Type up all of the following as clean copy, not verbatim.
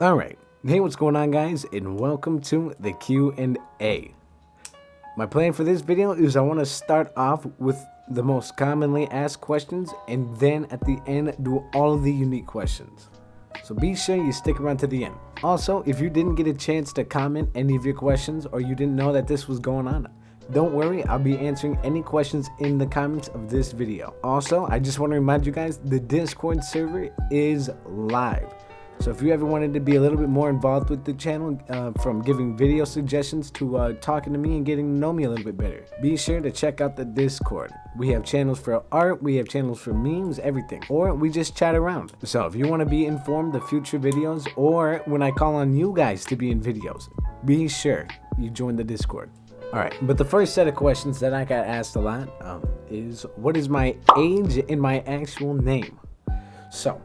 Alright, hey, what's going on, guys, and welcome to the Q&A. My plan for this video is I want to start off with the most commonly asked questions, and then at the end do all of the unique questions. So be sure you stick around to the end. Also, if you didn't get a chance to comment any of your questions, or you didn't know that this was going on, don't worry, I'll be answering any questions in the comments of this video. Also, I just want to remind you guys, the Discord server is live. So if you ever wanted to be a little bit more involved with the channel, from giving video suggestions to talking to me and getting to know me a little bit better, be sure to check out the Discord. We have channels for art, we have channels for memes, everything. Or we just chat around. So if you want to be informed of future videos, or when I call on you guys to be in videos, be sure you join the Discord. Alright, but the first set of questions that I got asked a lot is, what is my age and my actual name? So,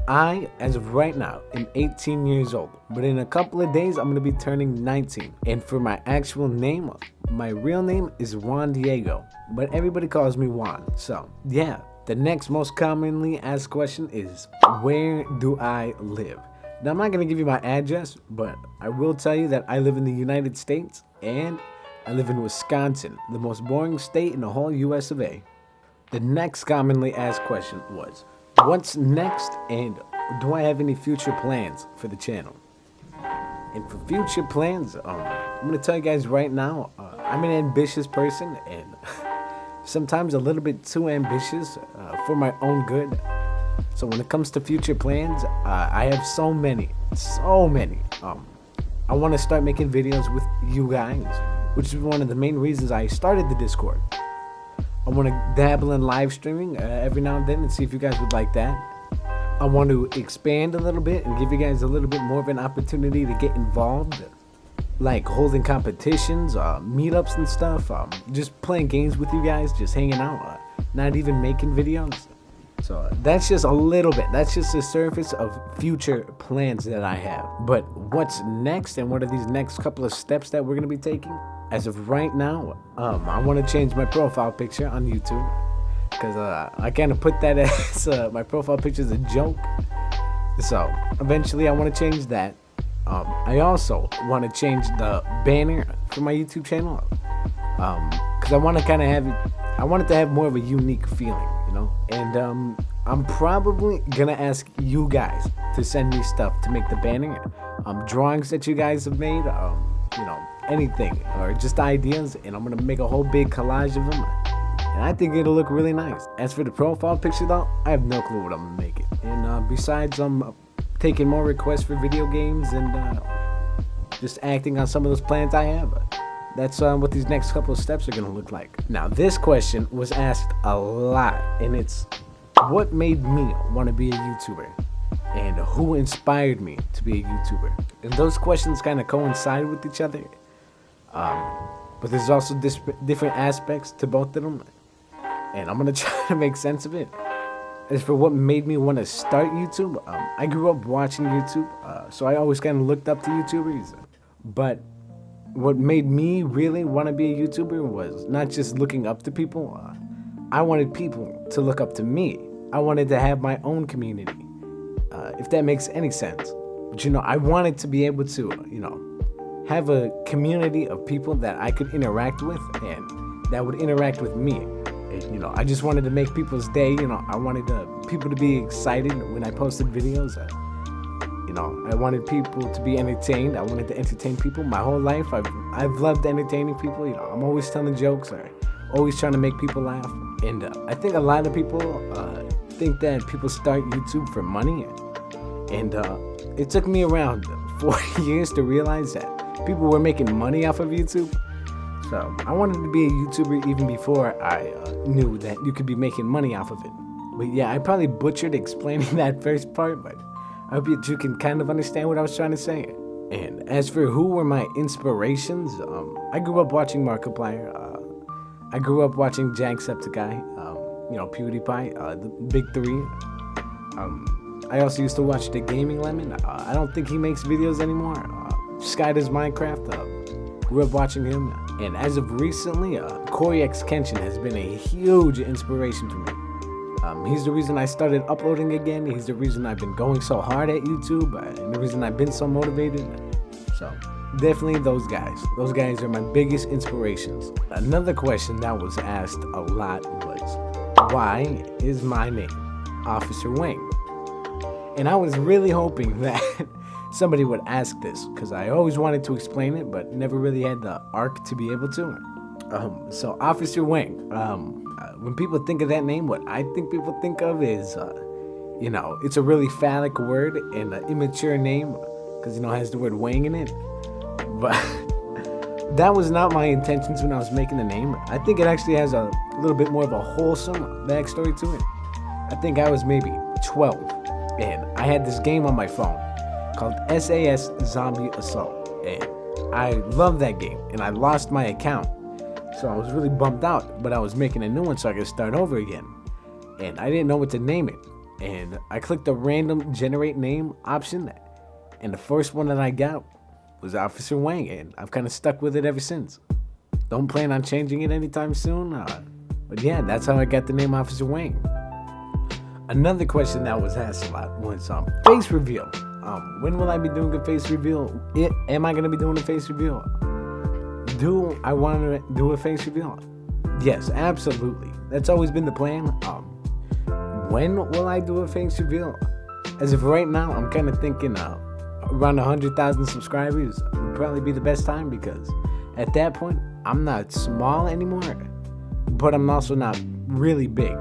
I, as of right now, am 18 years old, but in a couple of days, I'm going to be turning 19. And for my actual name, my real name is Juan Diego, but everybody calls me Juan. So, yeah, the next most commonly asked question is, where do I live? Now, I'm not going to give you my address, but I will tell you that I live in the United States, and I live in Wisconsin, the most boring state in the whole US of A. The next commonly asked question was, what's next, and do I have any future plans for the channel? And for future plans, I'm going to tell you guys right now, I'm an ambitious person, and sometimes a little bit too ambitious for my own good. So when it comes to future plans, I have so many. I want to start making videos with you guys, which is one of the main reasons I started the Discord. I want to dabble in live streaming every now and then and see if you guys would like that. I want to expand a little bit and give you guys a little bit more of an opportunity to get involved, like holding competitions, meetups and stuff, just playing games with you guys, just hanging out, not even making videos. So that's just a little bit, that's just the surface of future plans that I have. But what's next, and what are these next couple of steps that we're going to be taking? As of right now, I want to change my profile picture on YouTube, because I kind of put that as my profile picture is a joke. So eventually I want to change that. I also want to change the banner for my YouTube channel, because I want to kind of have it, I want it to have more of a unique feeling, you know. And I'm probably gonna ask you guys to send me stuff to make the banner, drawings that you guys have made, you know, anything, or just ideas, and I'm gonna make a whole big collage of them, and I think it'll look really nice. As for the profile picture though, I have no clue what I'm gonna make it. And besides, I'm taking more requests for video games and just acting on some of those plans I have. That's what these next couple of steps are gonna look like. Now, this question was asked a lot, and it's, what made me want to be a YouTuber? And who inspired me to be a YouTuber? And those questions kind of coincide with each other. But there's also different aspects to both of them, and I'm gonna try to make sense of it. As for what made me want to start YouTube, I grew up watching YouTube, so I always kind of looked up to YouTubers. But what made me really want to be a YouTuber was not just looking up to people. I wanted people to look up to me. I wanted to have my own community, if that makes any sense. But you know, I wanted to be able to, you know, have a community of people that I could interact with and that would interact with me. And, you know, I just wanted to make people's day. You know, I wanted people to be excited when I posted videos. You know, I wanted people to be entertained. I wanted to entertain people. My whole life, I've loved entertaining people. You know, I'm always telling jokes or always trying to make people laugh. And I think a lot of people think that people start YouTube for money. And it took me around 4 years to realize that people were making money off of YouTube. So I wanted to be a YouTuber even before I knew that you could be making money off of it. But yeah, I probably butchered explaining that first part, but I hope that you can kind of understand what I was trying to say. And as for who were my inspirations, I grew up watching Markiplier. I grew up watching Jacksepticeye, you know, PewDiePie, the big three. I also used to watch The Gaming Lemon. I don't think he makes videos anymore. Sky does Minecraft. Grew up watching him. And as of recently, Corey X Kenshin has been a huge inspiration for me. He's the reason I started uploading again. He's the reason I've been going so hard at YouTube, and the reason I've been so motivated. So definitely those guys. Those guys are my biggest inspirations. Another question that was asked a lot was, why is my name Officer Wang? And I was really hoping that somebody would ask this, because I always wanted to explain it, but never really had the arc to be able to. So Officer Wang, when people think of that name, what I think people think of is, it's a really phallic word and an immature name, because, it has the word Wang in it. But that was not my intentions when I was making the name. I think it actually has a little bit more of a wholesome backstory to it. I think I was maybe 12, and I had this game on my phone called SAS Zombie Assault, and I loved that game, and I lost my account. So I was really bummed out, but I was making a new one so I could start over again. And I didn't know what to name it. And I clicked the random generate name option, and the first one that I got was Officer Wang, and I've kind of stuck with it ever since. Don't plan on changing it anytime soon. But yeah, that's how I got the name Officer Wang. Another question that was asked a lot was face reveal. When will I be doing a face reveal? Am I going to be doing a face reveal? Do I want to do a face reveal? Yes, absolutely. That's always been the plan. When will I do a face reveal? As of right now, I'm kind of thinking around 100,000 subscribers would probably be the best time, because at that point, I'm not small anymore, but I'm also not really big.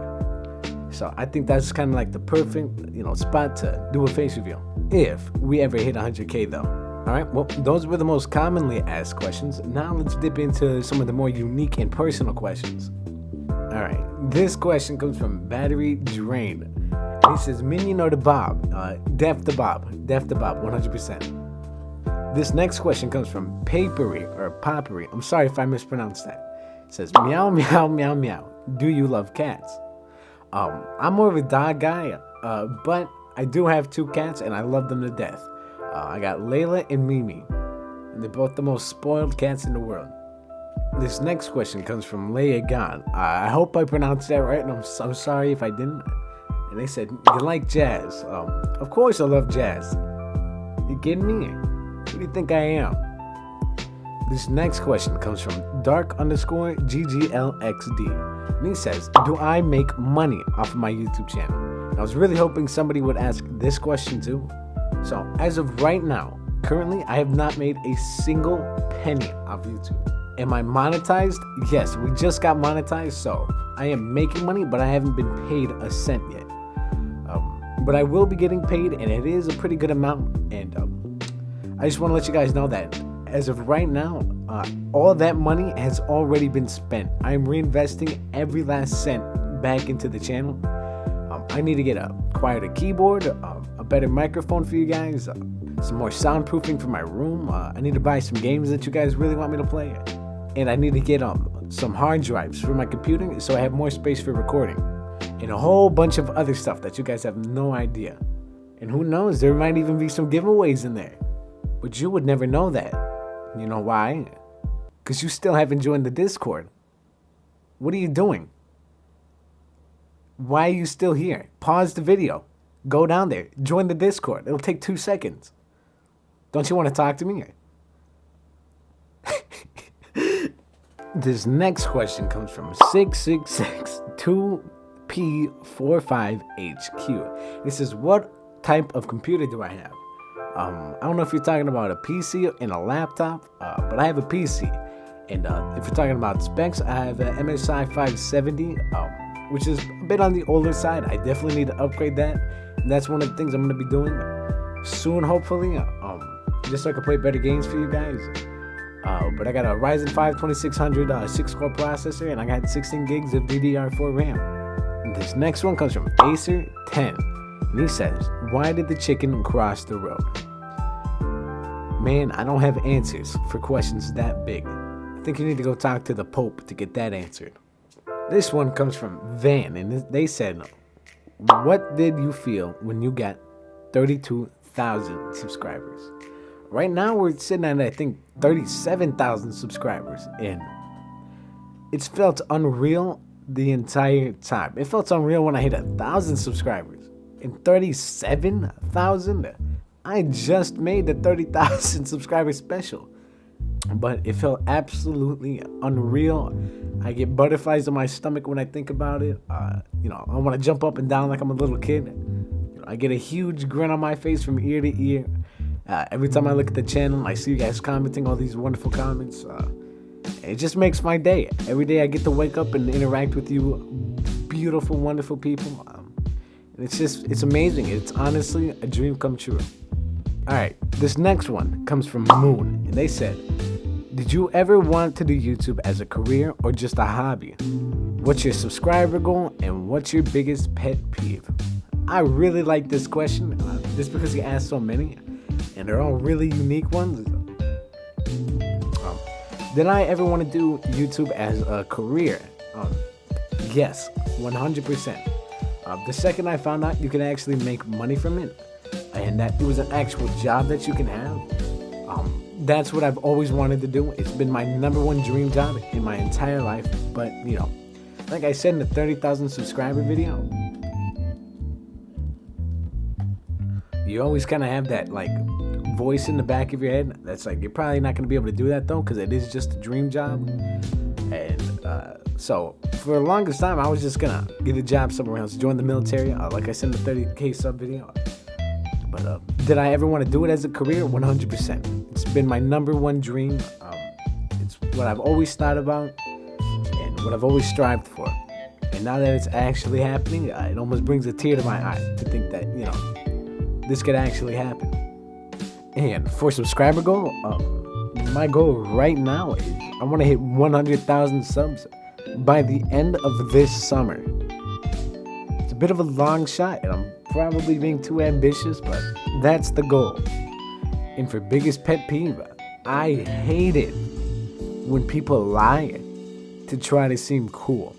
So I think that's kind of like the perfect, spot to do a face reveal. If we ever hit 100K though. Alright, well, those were the most commonly asked questions. Now let's dip into some of the more unique and personal questions. Alright, this question comes from Battery Drain. He says, Minion or the Bob? Def the Bob, 100%. This next question comes from Papery or Poppery. I'm sorry if I mispronounced that. It says, meow, meow, meow, meow. Do you love cats? I'm more of a dog guy, but I do have 2 cats and I love them to death. I got Layla and Mimi, and they're both the most spoiled cats in the world. This next question comes from Leia Gan. I hope I pronounced that right, and I'm so sorry if I didn't. And they said, you like jazz? Of course I love jazz. You kidding me? Who do you think I am? This next question comes from Dark_GGLXD. And he says, do I make money off of my YouTube channel? And I was really hoping somebody would ask this question too. So, as of right now, currently, I have not made a single penny off YouTube. Am I monetized? Yes, we just got monetized, so I am making money, but I haven't been paid a cent yet. But I will be getting paid, and it is a pretty good amount. And I just want to let you guys know that as of right now, all that money has already been spent. I'm reinvesting every last cent back into the channel. I need to acquire a keyboard, a better microphone for you guys, some more soundproofing for my room. I need to buy some games that you guys really want me to play, and I need to get some hard drives for my computer so I have more space for recording, and a whole bunch of other stuff that you guys have no idea. And who knows, there might even be some giveaways in there, but you would never know that. You know why? Because you still haven't joined the Discord. What are you doing? Why are you still here? Pause the video. Go down there. Join the Discord. It'll take 2 seconds. Don't you want to talk to me? This next question comes from 666-2P45HQ. This is, what type of computer do I have? I don't know if you're talking about a PC and a laptop, but I have a PC. And if you're talking about specs, I have an MSI 570, which is a bit on the older side. I definitely need to upgrade that. And that's one of the things I'm going to be doing soon, hopefully, just so I can play better games for you guys. But I got a Ryzen 5 2600 6-core processor, and I got 16 gigs of DDR4 RAM. And this next one comes from Acer10. And he says, why did the chicken cross the road? Man, I don't have answers for questions that big. I think you need to go talk to the Pope to get that answered. This one comes from Van, and they said, what did you feel when you got 32,000 subscribers? Right now, we're sitting at, I think, 37,000 subscribers, and it's felt unreal the entire time. It felt unreal when I hit 1,000 subscribers. And 37,000? I just made the 30,000 subscriber special. But it felt absolutely unreal. I get butterflies in my stomach when I think about it. I want to jump up and down like I'm a little kid. I get a huge grin on my face from ear to ear. Every time I look at the channel, I see you guys commenting all these wonderful comments. It just makes my day. Every day I get to wake up and interact with you beautiful, wonderful people. And it's amazing. It's honestly a dream come true. All right, this next one comes from Moon, and they said, did you ever want to do YouTube as a career or just a hobby? What's your subscriber goal and what's your biggest pet peeve? I really like this question just because he asked so many, and they're all really unique ones. Did I ever want to do YouTube as a career? Yes, 100%. The second I found out you can actually make money from it, and that it was an actual job that you can have, that's what I've always wanted to do. It's been my number one dream job in my entire life. But, like I said in the 30,000 subscriber video, you always kind of have that, voice in the back of your head that's like, you're probably not going to be able to do that, though, because it is just a dream job. And so for the longest time, I was just going to get a job somewhere else, join the military, like I said in the 30K sub video. But did I ever want to do it as a career? 100%. It's been my number one dream. It's what I've always thought about and what I've always strived for. And now that it's actually happening, it almost brings a tear to my eye to think that, this could actually happen. And for subscriber goal, my goal right now is I want to hit 100,000 subs by the end of this summer. It's a bit of a long shot, and I'm probably being too ambitious, but that's the goal. And for biggest pet peeve, I hate it when people lie to try to seem cool,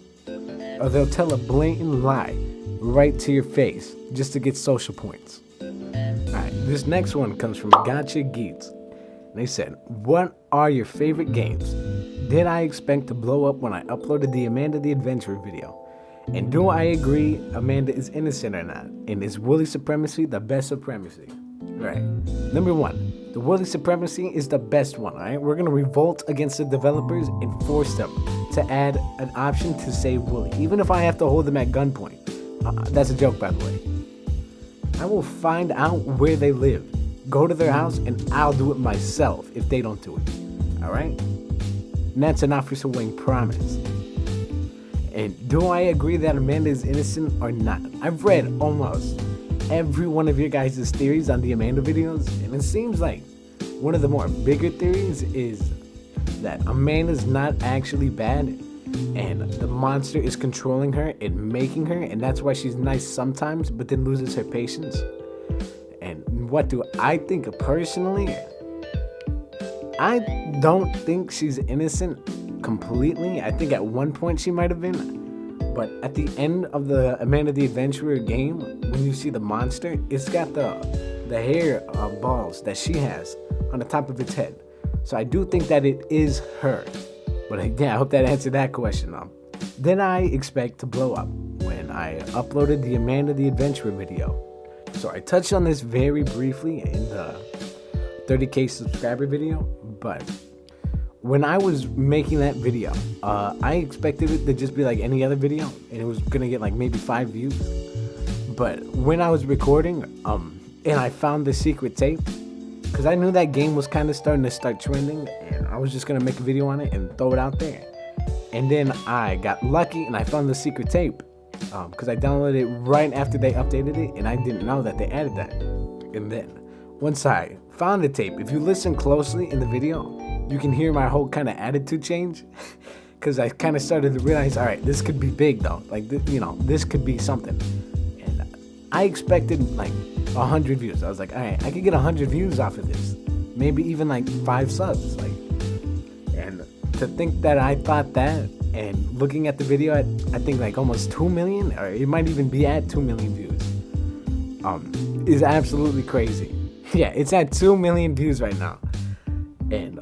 or they'll tell a blatant lie right to your face just to get social points. Alright, this next one comes from Gotcha Geeks. They said, what are your favorite games? Did I expect to blow up when I uploaded the Amanda the Adventurer video? And do I agree Amanda is innocent or not? And is Willie Supremacy the best supremacy? Alright, number one, the Willie Supremacy is the best one, alright? We're going to revolt against the developers and force them to add an option to save Willie, even if I have to hold them at gunpoint. That's a joke, by the way. I will find out where they live, go to their house, and I'll do it myself if they don't do it. Alright? And that's an Officer Wayne promise. And do I agree that Amanda is innocent or not? I've read almost every one of your guys' theories on the Amanda videos, and it seems like one of the more bigger theories is that Amanda's not actually bad, and the monster is controlling her and making her, and that's why she's nice sometimes but then loses her patience. And what do I think personally? I don't think she's innocent completely. I think at one point she might have been, but at the end of the Amanda the Adventurer game, when you see the monster, it's got the hair balls that she has on the top of its head. So I do think that it is her. But yeah, I hope that answered that question. Did I expect to blow up when I uploaded the Amanda the Adventurer video? So I touched on this very briefly in the 30K subscriber video, but when I was making that video, I expected it to just be like any other video, and it was gonna get like maybe 5 views. But when I was recording, and I found the secret tape, because I knew that game was kind of starting to start trending, and I was just gonna make a video on it and throw it out there. And then I got lucky and I found the secret tape, because I downloaded it right after they updated it, and I didn't know that they added that. And then once I found the tape, if you listen closely in the video, you can hear my whole kind of attitude change, because I kind of started to realize, all right, this could be big though, like this could be something. And I expected like 100 views. I was like, all right, I could get 100 views off of this, maybe even like 5 subs, like. And to think that I thought that, and looking at the video at I think like almost 2 million, or it might even be at 2 million views, is absolutely crazy. Yeah, it's at 2 million views right now. And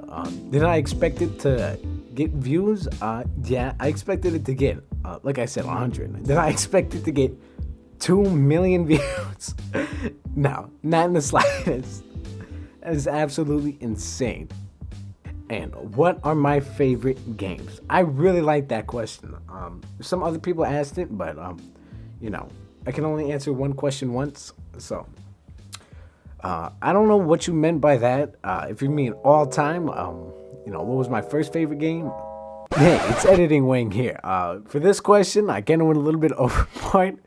did I expect it to get views? Yeah, I expected it to get like I said, 100. Did I expect it to get 2 million views? No, not in the slightest. That is absolutely insane. And what are my favorite games? I really like that question. Some other people asked it, but I can only answer one question once. So I don't know what you meant by that. If you mean all time, what was my first favorite game? Hey, it's editing Wing here. For this question, I kind of went a little bit overboard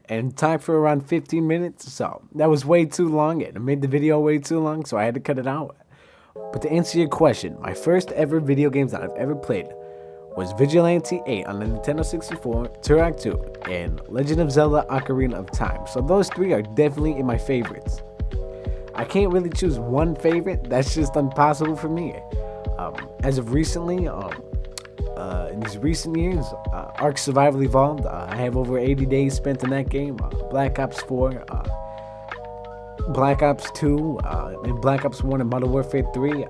and time for around 15 minutes. So that was way too long and I made the video way too long, so I had to cut it out. But to answer your question, my first ever video games that I've ever played was Vigilante 8 on the Nintendo 64, Turok 2, and Legend of Zelda Ocarina of Time. So those three are definitely in my favorites. I can't really choose one favorite. That's just impossible for me. As of recently, in these recent years, Ark Survival Evolved, I have over 80 days spent in that game. Black Ops 4, Black Ops 2, and Black Ops 1 and Modern Warfare 3.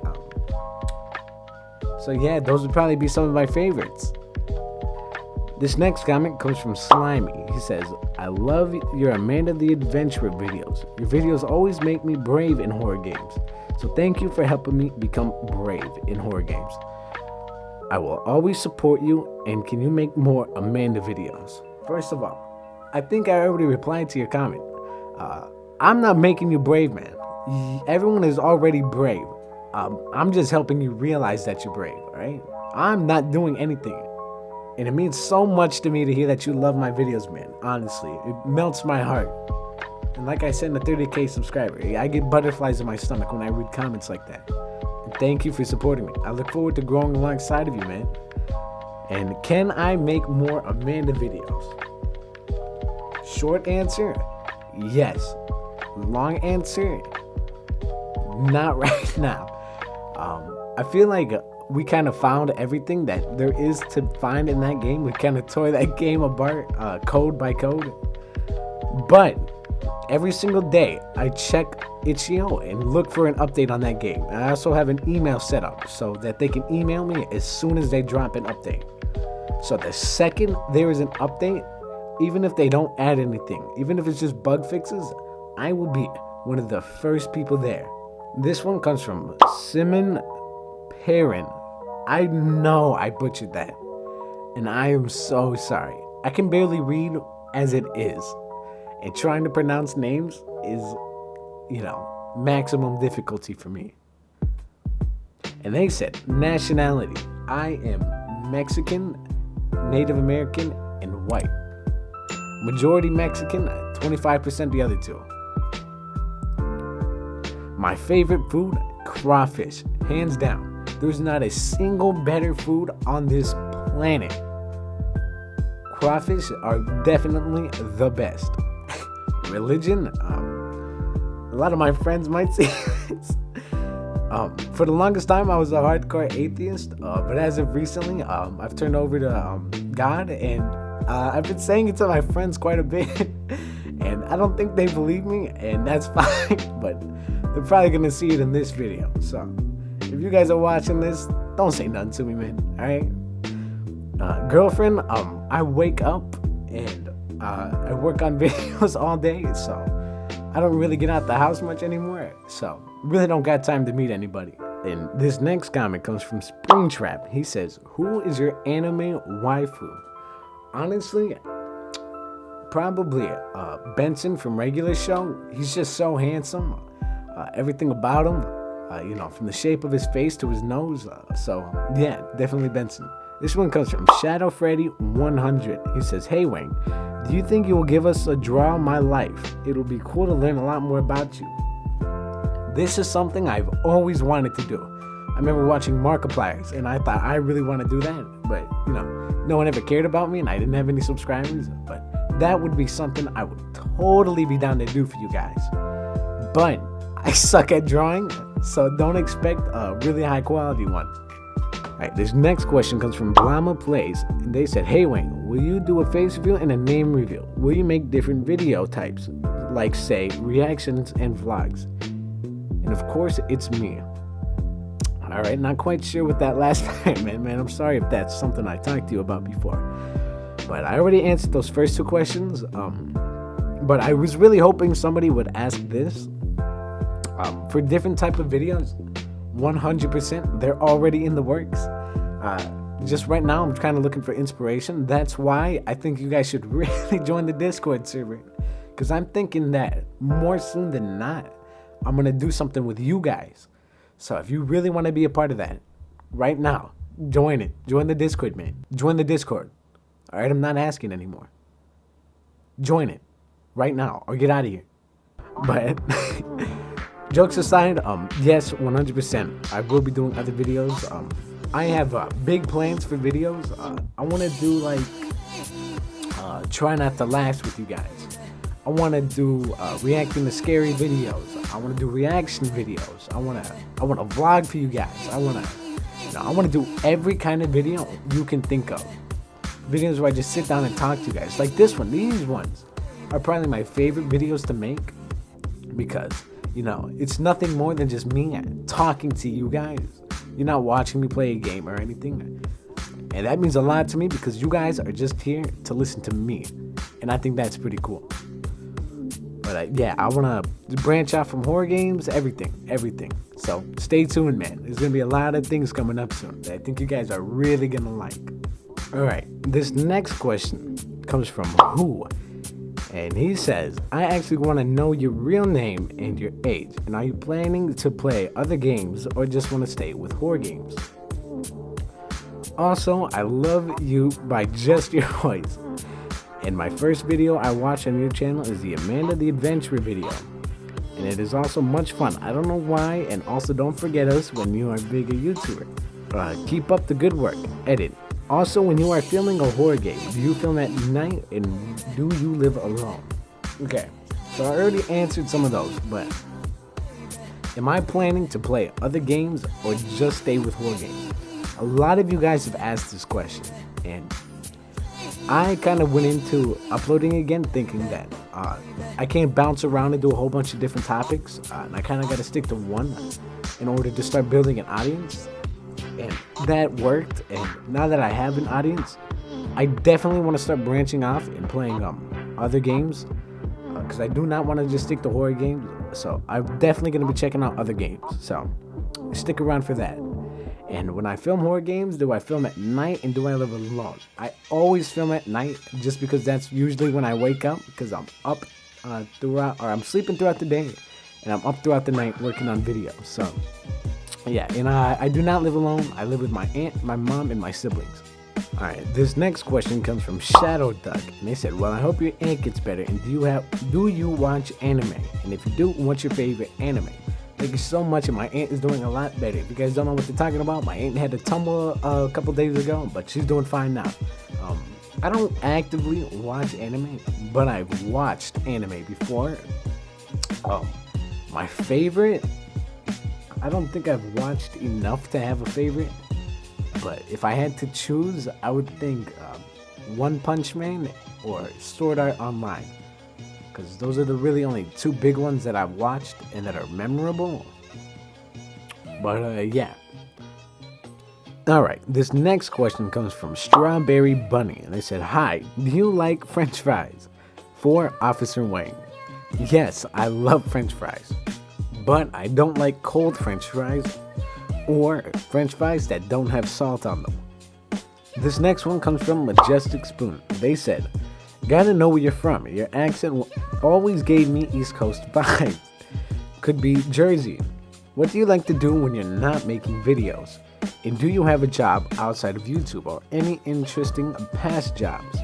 So yeah, those would probably be some of my favorites. This next comment comes from Slimy. He says, I love your Amanda the Adventurer videos. Your videos always make me brave in horror games. So thank you for helping me become brave in horror games. I will always support you, and can you make more Amanda videos? First of all, I think I already replied to your comment. I'm not making you brave, man. Everyone is already brave. I'm just helping you realize that you're brave, alright? I'm not doing anything. And it means so much to me to hear that you love my videos, man. Honestly, it melts my heart. And like I said in the 30K subscriber, I get butterflies in my stomach when I read comments like that. And thank you for supporting me. I look forward to growing alongside of you, man. And can I make more Amanda videos? Short answer, yes. Long answer, not right now. I feel like we kind of found everything that there is to find in that game. We kind of tore that game apart, code by code. But every single day, I check itch.io and look for an update on that game. And I also have an email set up so that they can email me as soon as they drop an update. So the second there is an update, even if they don't add anything, even if it's just bug fixes, I will be one of the first people there. This one comes from Simon Perrin. I know I butchered that, and I am so sorry. I can barely read as it is, and trying to pronounce names is, maximum difficulty for me. And they said, nationality, I am Mexican, Native American, and white. Majority Mexican, 25% the other two. My favorite food, crawfish, hands down. There's not a single better food on this planet. Crawfish are definitely the best. Religion, a lot of my friends might say this. For the longest time, I was a hardcore atheist, but as of recently, I've turned over to God, and I've been saying it to my friends quite a bit, and I don't think they believe me, and that's fine, but they're probably gonna see it in this video. So if you guys are watching this, don't say nothing to me, man. Alright? Girlfriend, I wake up and I work on videos all day, so I don't really get out the house much anymore. So really don't got time to meet anybody. And this next comment comes from Springtrap. He says, who is your anime waifu? Honestly, probably Benson from Regular Show. He's just so handsome. Everything about him, from the shape of his face to his nose. So yeah, definitely Benson. This one comes from Shadow Freddy 100. He says, hey Wayne, do you think you will give us a draw my life? It will be cool to learn a lot more about you. This is something I've always wanted to do. I remember watching Markipliers and I thought I really want to do that, but no one ever cared about me and I didn't have any subscribers. But that would be something I would totally be down to do for you guys. But I suck at drawing, so don't expect a really high quality one. Alright, this next question comes from Blama Plays, and they said, hey Wayne, will you do a face reveal and a name reveal? Will you make different video types, like say, reactions and vlogs? And of course, it's me. Alright, not quite sure what that last time meant, man. I'm sorry if that's something I talked to you about before. But I already answered those first two questions. But I was really hoping somebody would ask this. For different type of videos, 100%, they're already in the works. Just right now, I'm kind of looking for inspiration. That's why I think you guys should really join the Discord server. Because I'm thinking that more soon than not, I'm going to do something with you guys. So if you really want to be a part of that, right now, join it. Join the Discord, man. Join the Discord. All right, I'm not asking anymore. Join it right now or get out of here. But jokes aside, yes, 100%. I will be doing other videos. I have big plans for videos. I want to do like try not to laugh with you guys. I want to do reacting to scary videos. I want to do reaction videos. I want to vlog for you guys. I want to do every kind of video you can think of. Videos where I just sit down and talk to you guys. Like this one. These ones are probably my favorite videos to make because, it's nothing more than just me talking to you guys. You're not watching me play a game or anything. And that means a lot to me because you guys are just here to listen to me. And I think that's pretty cool. But I want to branch out from horror games, everything. So stay tuned, man. There's going to be a lot of things coming up soon that I think you guys are really going to like. All right, this next question comes from Who. And he says, I actually want to know your real name and your age. And are you planning to play other games or just want to stay with horror games? Also, I love you by just your voice. And my first video I watched on your channel is the Amanda the Adventurer video. And it is also much fun. I don't know why. And also don't forget us when you are a bigger YouTuber. Keep up the good work. Edit. Also, when you are filming a horror game, do you film at night and do you live alone? Okay, so I already answered some of those, but am I planning to play other games or just stay with horror games? A lot of you guys have asked this question, and I kind of went into uploading again thinking that I can't bounce around and do a whole bunch of different topics, and I kind of got to stick to one in order to start building an audience. And that worked, and now that I have an audience, I definitely want to start branching off and playing other games, because I do not want to just stick to horror games. So I'm definitely going to be checking out other games, so stick around for that. And when I film horror games, do I film at night and do I live alone? I always film at night just because that's usually when I wake up, because I'm up I'm sleeping throughout the day and I'm up throughout the night working on videos. So yeah, and I do not live alone. I live with my aunt, my mom, and my siblings. Alright, this next question comes from Shadow Duck, and they said, well, I hope your aunt gets better, and do you watch anime? And if you do, what's your favorite anime? Thank you so much, and my aunt is doing a lot better. If you guys don't know what they're talking about, my aunt had a tumble a couple days ago, but she's doing fine now. I don't actively watch anime, but I've watched anime before. My favorite, I don't think I've watched enough to have a favorite, but if I had to choose, I would think One Punch Man or Sword Art Online, because those are the really only two big ones that I've watched and that are memorable. But yeah. Alright, this next question comes from Strawberry Bunny, and they said, hi, do you like French fries? For Officer Wayne. Yes, I love French fries, but I don't like cold French fries or French fries that don't have salt on them. This next one comes from Majestic Spoon. They said, gotta know where you're from. Your accent always gave me East Coast vibes. Could be Jersey. What do you like to do when you're not making videos? And do you have a job outside of YouTube or any interesting past jobs?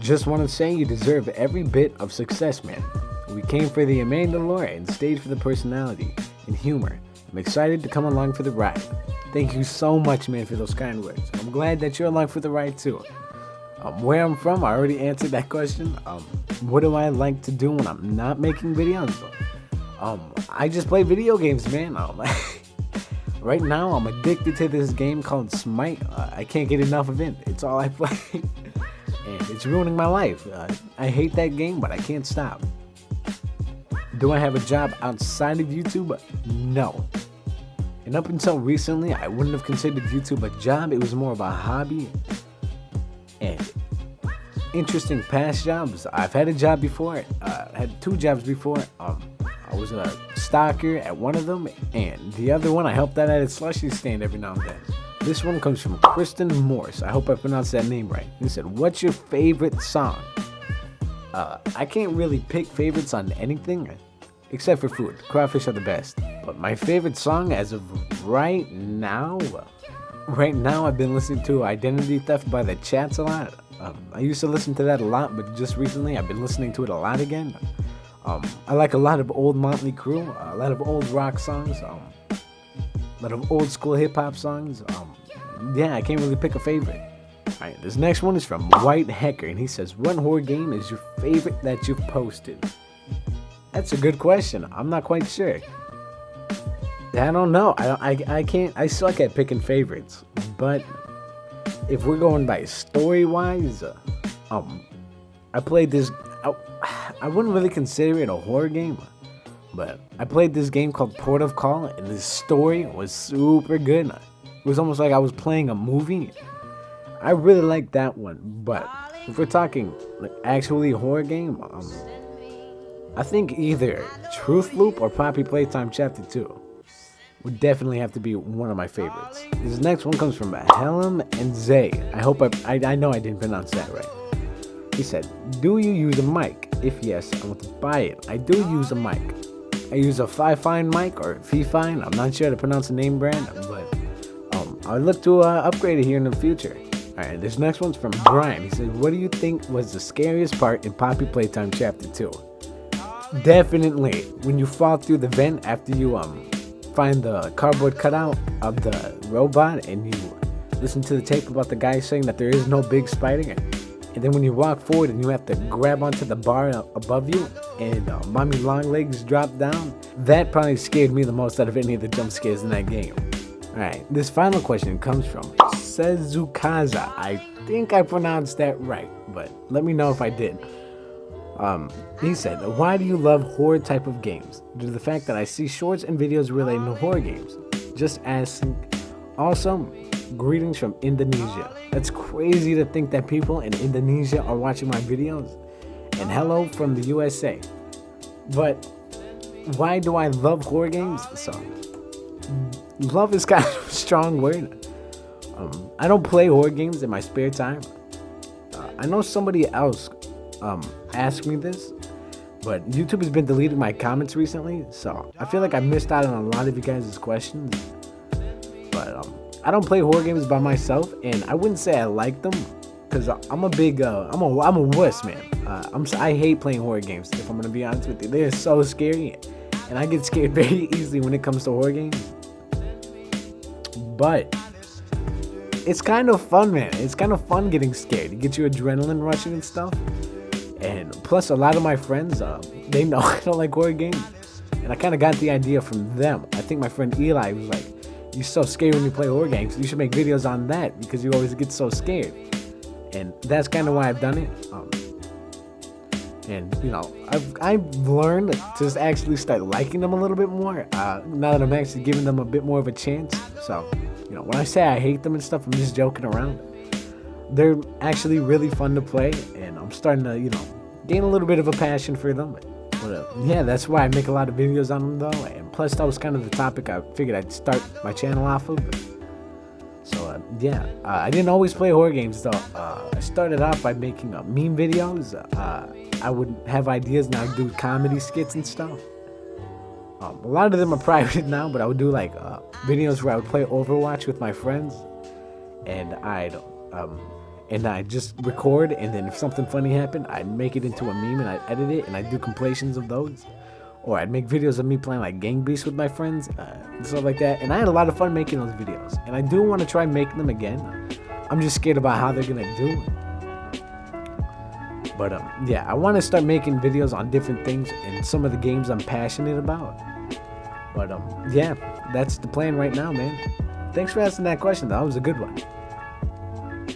Just want to say you deserve every bit of success, man. We came for the Amanda lore and stayed for the personality and humor. I'm excited to come along for the ride. Thank you so much, man, for those kind words. I'm glad that you're along for the ride too. Where I'm from, I already answered that question. What do I like to do when I'm not making videos? I just play video games, man. Right now, I'm addicted to this game called Smite. I can't get enough of it. It's all I play. And it's ruining my life. I hate that game, but I can't stop. Do I have a job outside of YouTube? No. And up until recently, I wouldn't have considered YouTube a job. It was more of a hobby. And interesting past jobs. I've had a job before. Had 2 jobs before. I was a stalker at one of them, and the other one I helped out at a slushy stand every now and then. This one comes from Kristen Morse. I hope I pronounced that name right. He said, "What's your favorite song?" I can't really pick favorites on anything, except for food. Crawfish are the best. But my favorite song as of right now, I've been listening to Identity Theft by the Chats a lot. I used to listen to that a lot, but just recently I've been listening to it a lot again. I like a lot of old Motley Crue, a lot of old rock songs, a lot of old school hip hop songs. Yeah, I can't really pick a favorite. Alright, this next one is from White Hecker, and he says, "What horror game is your favorite that you've posted?" That's a good question. I'm not quite sure. I don't know. I can't. I suck at picking favorites. But if we're going by story wise, I played this. I wouldn't really consider it a horror game, but I played this game called Port of Call, and the story was super good. It was almost like I was playing a movie. I really liked that one. But if we're talking like actually horror game, I think either Truth Loop or Poppy Playtime Chapter 2 would definitely have to be one of my favorites. This next one comes from Helm and Zay. I hope I know I didn't pronounce that right. He said, "Do you use a mic? If yes, I want to buy it. I do use a mic. I use a Fifine mic or Fifine. I'm not sure how to pronounce the name brand, but I'll look to upgrade it here in the future." Alright, this next one's from Brian. He says, "What do you think was the scariest part in Poppy Playtime Chapter 2? Definitely when you fall through the vent after you find the cardboard cutout of the robot and you listen to the tape about the guy saying that there is no big spider, and then when you walk forward and you have to grab onto the bar above you and Mommy Longlegs drop down. That probably scared me the most out of any of the jump scares in that game." Alright, this final question comes from Sezukaza. I think I pronounced that right, but let me know if I did. He said, "Why do you love horror type of games? Due to the fact that I see shorts and videos relating to horror games. Just asking. Also, greetings from Indonesia." That's crazy to think that people in Indonesia are watching my videos. And hello from the USA. But why do I love horror games? So, love is kind of a strong word. I don't play horror games in my spare time. I know somebody else asked me this, but YouTube has been deleting my comments recently, so I feel like I missed out on a lot of you guys' questions. But I don't play horror games by myself, and I wouldn't say I like them, because I'm a big I'm a wuss, man. I hate playing horror games, if I'm gonna be honest with you. They're so scary, and I get scared very easily when it comes to horror games. But it's kind of fun, man. It's kind of fun getting scared. You get your adrenaline rushing and stuff. And plus, a lot of my friends, they know I don't like horror games. And I kind of got the idea from them. I think my friend Eli was like, "You're so scared when you play horror games. You should make videos on that because you always get so scared." And that's kind of why I've done it. And, you know, I've learned to just actually start liking them a little bit more. Now that I'm actually giving them a bit more of a chance. So, you know, when I say I hate them and stuff, I'm just joking around. They're actually really fun to play, and I'm starting to, you know, gain a little bit of a passion for them. But yeah, that's why I make a lot of videos on them, though. And plus, that was kind of the topic I figured I'd start my channel off of. So yeah, I didn't always play horror games, though. I started off by making meme videos. I would have ideas, and I would do comedy skits and stuff. A lot of them are private now, but I would do like videos where I would play Overwatch with my friends, and I'd just record, and then if something funny happened, I'd make it into a meme and I'd edit it, and I'd do compilations of those. Or I'd make videos of me playing like Gang Beasts with my friends, and stuff like that. And I had a lot of fun making those videos, and I do want to try making them again. I'm just scared about how they're gonna do. But yeah, I want to start making videos on different things and some of the games I'm passionate about. But yeah, that's the plan right now, man. Thanks for asking that question, though. That was a good one.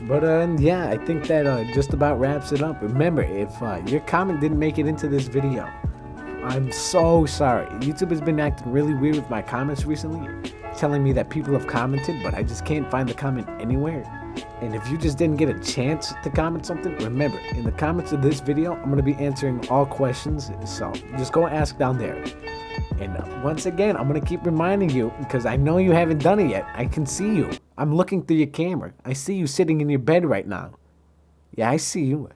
But yeah, I think that just about wraps it up. Remember, if your comment didn't make it into this video, I'm so sorry. YouTube has been acting really weird with my comments recently, telling me that people have commented, but I just can't find the comment anywhere. And if you just didn't get a chance to comment something, remember, in the comments of this video, I'm going to be answering all questions. So just go ask down there. And once again, I'm going to keep reminding you, because I know you haven't done it yet. I can see you. I'm looking through your camera. I see you sitting in your bed right now. Yeah, I see you.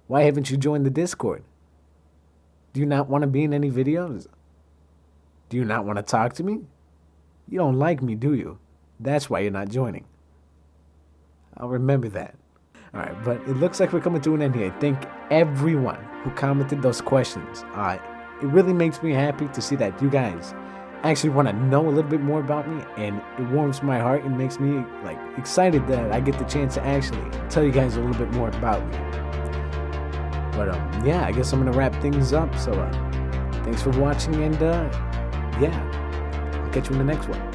Why haven't you joined the Discord? Do you not want to be in any videos? Do you not want to talk to me? You don't like me, do you? That's why you're not joining. I'll remember that. All right, but it looks like we're coming to an end here. Thank everyone who commented those questions. It really makes me happy to see that you guys actually want to know a little bit more about me, and it warms my heart and makes me like excited that I get the chance to actually tell you guys a little bit more about me. But yeah, I guess I'm gonna wrap things up. So thanks for watching, and yeah, I'll catch you in the next one.